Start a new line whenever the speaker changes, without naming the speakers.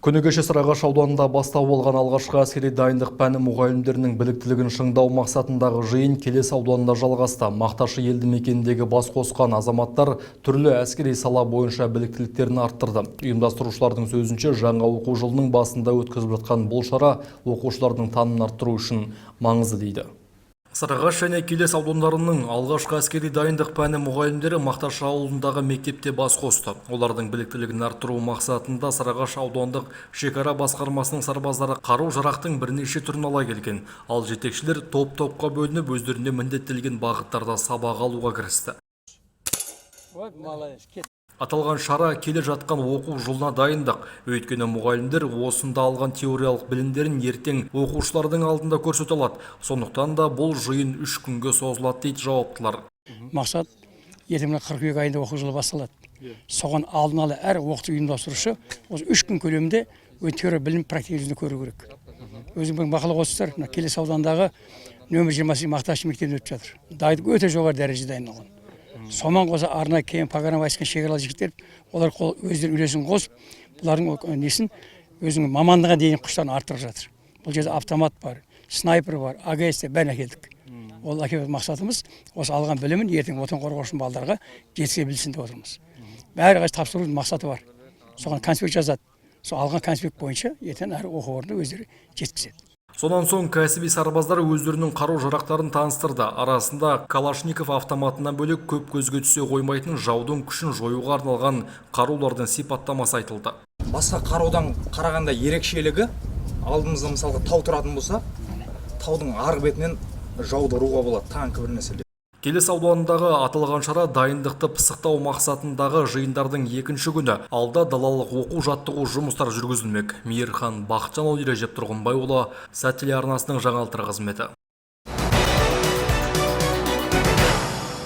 Күні кеше Сарыағаш ауданында бастау болған алғашқы әскери дайындық пәні мұғалімдерінің біліктілігін шыңдау мақсатындағы жиын Келес ауданында жалғасты. Мақташы елді мекеніндегі бас қосқан азаматтар түрлі әскери сала бойынша біліктіліктерін арттырды. Ұйымдастырушылардың сөзінше, жаңа оқу жылының басында өткізіліп жатқан бұл шара оқушылардың танымын арттыру үшін маңызды дейді. Сарыағаш және Келес аудандарының алғашқы әскери дайындық пәні мұғалімдері Мақташы ауылындағы мектепте бас қосты. Олардың біліктілігін арттыру мақсатында Сарыағаш аудандық шекара басқармасының сарбаздары қару-жарақтың бірнеше түрін ала келген. Ал жетекшілер топ-топқа бөлініп, өздеріне міндеттелген бағыттарда сабақ алуға кірісті. Аталған шара келе жатқан оқу жылына дайындық. Өйткені мұғалімдер осында алған теориялық білімдерін ертең оқушылардың алдында көрсете алады. Сондықтан да бұл жиын 3 күнге созылады дейді жауаптылар.
Мақсат ертең қыркүйек айында оқу жылы басталады. Соған алдын ала әр оқыту ұйымдастырушы осы 3 күн көлемінде теория білім практика жүзінде көру керек. Өзің бақылап отырсыздар, Келес аудандағы нөмір 20 Мақташы мектебінде өтіп жатыр. Дайындық өте жоғары дәрежеде дайындалған. Соған қоса арнайы кең программа ашқан шекаралы жігіттер, олар өздерінің үлесін қосып, бұлардың несін өзінің мамандығына дейін құштарын арттырып жатыр. Бұл жерде автомат бар, снайпер бар, АГС бәрін әкелдік. Ол әкелген мақсатымыз осы алған білімін ертең отан қорғаушы балдарға жеткізе білсін деп отырмыз. Бәрі тапсырудың мақсаты бар. Соған конспект жазады. Сол алған конспект бойынша ертең әр оқу орнында өздері жеткізеді.
Сонан соң кәсіби сарбаздар өздерінің қару-жарақтарын таныстырды. Арасында Калашников автоматынан бөлек көп көзге түсе қоймайтын жаудың күшін жоюға арналған қарулардың сипаттамасы айтылды.
Басқа қарудан қарағанда ерекшелігі, алдымызда мысалға тау тұратын болса, таудың арғы бетінен жауды ұруға болады, танк бір нәрселер.
Келес ауданындағы аталған шара дайындықты пысықтау мақсатындағы жиындардың 2-ші күні. Алда далалық оқу-жаттығу жұмыстар жүргізілмек. Мейірхан Бақытжанұлы, Ережеп Тұрғынбайұлы, Сәт телеарнасының жаңалықтар қызметі.